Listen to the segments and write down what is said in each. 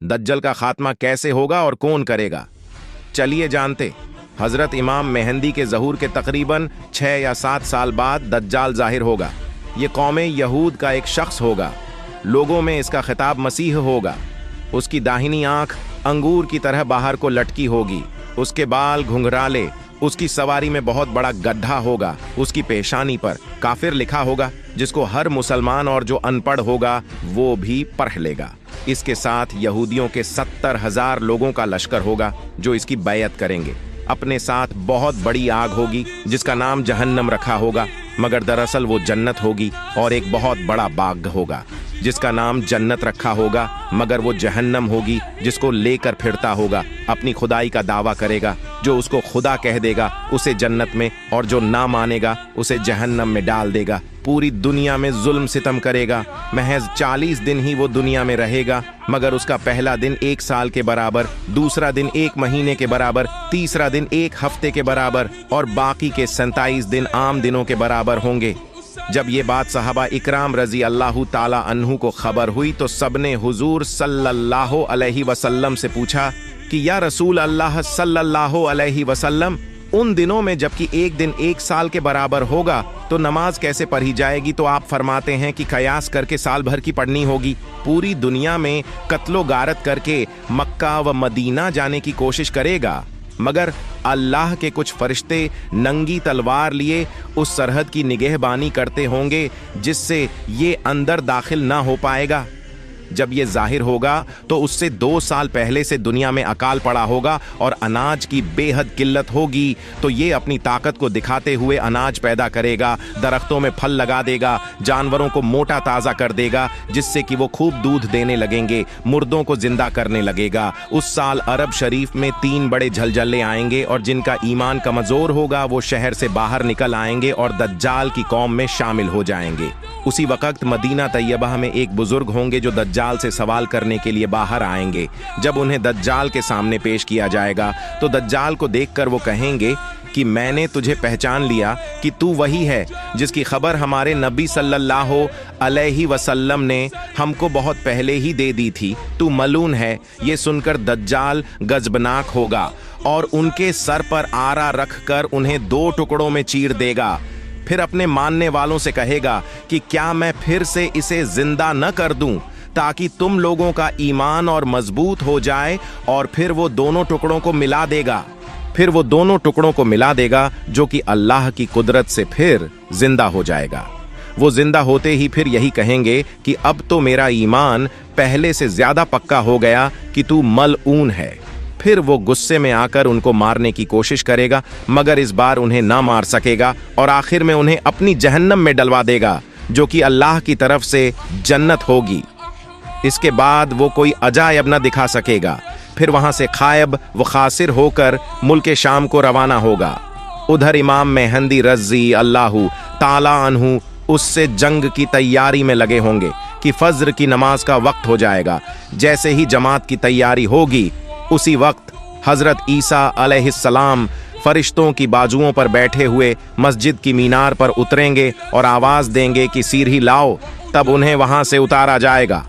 दज्जल का खात्मा कैसे होगा और कौन करेगा? चलिए जानते। हजरत इमाम मेहंदी के ज़हूर के तकरीबन 6 या 7 साल बाद दज्जाल जाहिर होगा। ये कौमे यहूद का एक शख्स होगा। लोगों में इसका खिताब मसीह होगा। उसकी दाहिनी आंख अंगूर की तरह बाहर को लटकी होगी। उसके बाल घुंघराले। उसकी सवारी में बहुत बड़ा गड्ढा होगा। उसकी पेशानी पर काफिर लिखा होगा, जिसको हर मुसलमान और जो अनपढ़ होगा वो भी पढ़ लेगा। इसके साथ यहूदियों के 70,000 लोगों का लश्कर होगा जो इसकी बैयत करेंगे। अपने साथ बहुत बड़ी आग होगी जिसका नाम जहन्नम रखा होगा, मगर दरअसल वो जन्नत होगी। और एक बहुत बड़ा बाग होगा जिसका नाम जन्नत रखा होगा, मगर वो जहन्नम होगी जिसको लेकर फिरता होगा। अपनी खुदाई का दावा करेगा। जो उसको खुदा कह देगा उसे जन्नत में, और जो ना मानेगा उसे जहन्नम में डाल देगा। पूरी दुनिया में जुल्म सितम करेगा। महज 40 दिन ही वो दुनिया में रहेगा, मगर उसका पहला दिन 1 साल के बराबर, दूसरा दिन 1 महीने के बराबर, तीसरा दिन 1 हफ्ते के बराबर और बाकी के 27 दिन आम दिनों के बराबर होंगे। जब ये बात सहाबा इकराम रजी अल्लाह ताला अन्हु को खबर हुई तो सबने हुजूर सल्लल्लाहु अलैहि वसल्लम से पूछा कि या रसूल अल्लाह सल्लल्लाहु अलैहि वसल्लम, उन दिनों में जबकि एक दिन 1 साल के बराबर होगा तो नमाज कैसे पढ़ी जाएगी? तो आप फरमाते हैं कि कयास करके साल भर की पढ़नी होगी। पूरी दुनिया में कत्लो गारत करके मक्का व मदीना जाने की कोशिश करेगा, मगर अल्लाह के कुछ फरिश्ते नंगी तलवार लिए उस सरहद की निगहबानी करते होंगे जिससे ये अंदर दाखिल ना हो पाएगा। जब ये जाहिर होगा तो उससे 2 साल पहले से दुनिया में अकाल पड़ा होगा और अनाज की बेहद किल्लत होगी। तो ये अपनी ताकत को दिखाते हुए अनाज पैदा करेगा, दरख्तों में फल लगा देगा, जानवरों को मोटा ताज़ा कर देगा जिससे कि वो खूब दूध देने लगेंगे, मुर्दों को जिंदा करने लगेगा। उस साल अरब शरीफ में 3 बड़े झलझले आएंगे और जिनका ईमान कमज़ोर होगा वो शहर से बाहर निकल आएंगे और दज्जाल की कौम में शामिल हो जाएंगे। उसी वक्त मदीना तैयबा में एक बुजुर्ग होंगे जो दज्जाल से सवाल करने के लिए बाहर आएंगे। जब उन्हें दज्जाल के सामने पेश किया जाएगा तो दज्जाल को देखकर वो कहेंगे कि मैंने तुझे पहचान लिया कि तू वही है जिसकी खबर हमारे नबी सल्लल्लाहु अलैहि वसल्लम ने हमको बहुत पहले ही दे दी थी। तू मलून है। ये सुनकर दज्जाल गजबनाक होगा और उनके सर पर आरा रखकर उन्हें 2 टुकड़ों में चीर देगा। फिर अपने मानने वालों से कहेगा कि क्या मैं फिर से इसे जिंदा न कर दूं ताकि तुम लोगों का ईमान और मजबूत हो जाए। और फिर वो दोनों टुकड़ों को मिला देगा जो कि अल्लाह की कुदरत से फिर जिंदा हो जाएगा। वो जिंदा होते ही फिर यही कहेंगे कि अब तो मेरा ईमान पहले से ज्यादा पक्का हो गया कि तू मलऊन है। फिर वो गुस्से में आकर उनको मारने की कोशिश करेगा, मगर इस बार उन्हें ना मार सकेगा और आखिर में उन्हें अपनी जहन्नम में डलवा देगा जो कि अल्लाह की तरफ से जन्नत होगी। इसके बाद वो कोई अजायब न दिखा सकेगा। फिर वहां से खायब व खासिर होकर मुल्क शाम को रवाना होगा। उधर इमाम मेहंदी रज़ी अल्लाहु ताला अन्हु उससे जंग की तैयारी में लगे होंगे कि फज्र की नमाज का वक्त हो जाएगा। जैसे ही जमात की तैयारी होगी उसी वक्त हजरत ईसा अलैहिस्सलाम फरिश्तों की बाजुओं पर बैठे हुए मस्जिद की मीनार पर उतरेंगे और आवाज देंगे कि सीढ़ी लाओ। तब उन्हें वहां से उतारा जाएगा।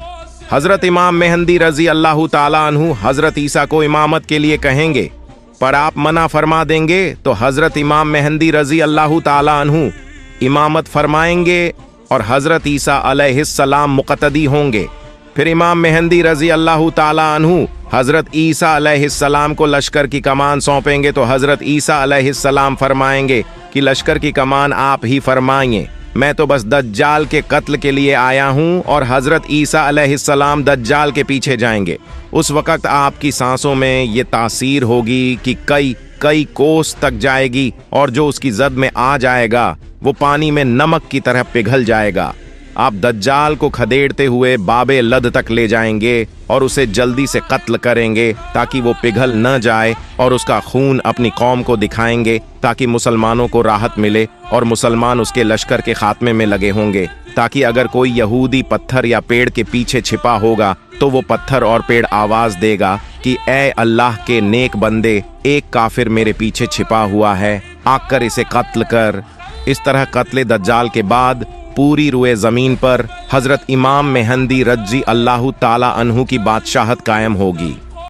हजरत इमाम मेहंदी रजी अल्लाह ताला अन्हु हजरत ईसा को इमामत के लिए कहेंगे, पर आप मना फरमा देंगे तो हजरत इमाम मेहंदी रजी अल्लाह ताला अन्हु इमामत फरमाएंगे और हजरत ईसा अलैहिस्सलाम मुक़तदी होंगे। फिर इमाम मेहंदी रजी अल्लाह ताला अन्हु हजरत ईसा अलैहिस्सलाम को लश्कर की कमान सौंपेंगे तो हजरत ईसा अलैहिस्सलाम फरमाएंगे कि लश्कर की कमान आप ही फरमाइए, मैं तो बस दज्जाल के कत्ल के लिए आया हूं। और हजरत ईसा अलैहिस्सलाम दज्जाल के पीछे जाएंगे। उस वक्त आपकी सांसों में ये तासीर होगी कि कई कोस तक जाएगी और जो उसकी जद में आ जाएगा वो पानी में नमक की तरह पिघल जाएगा। आप दज्जाल को खदेड़ते हुए बाबे लद तक ले जाएंगे और उसे जल्दी से कत्ल करेंगे ताकि वो पिघल न जाए, और उसका खून अपनी कौम को दिखाएंगे ताकि मुसलमानों को राहत मिले और मुसलमान उसके लश्कर के खात्मे में लगे होंगे, ताकि अगर कोई यहूदी पत्थर या पेड़ के पीछे छिपा होगा तो वो पत्थर और पेड़ आवाज देगा कि ए अल्लाह के नेक बंदे, एक काफिर मेरे पीछे छिपा हुआ है, आकर इसे कत्ल कर। इस तरह कत्ले दज्जाल के बाद पूरी रुए ज़मीन पर हज़रत इमाम मेहंदी रज़ी अल्लाह ताला अन्हु की बादशाहत कायम होगी।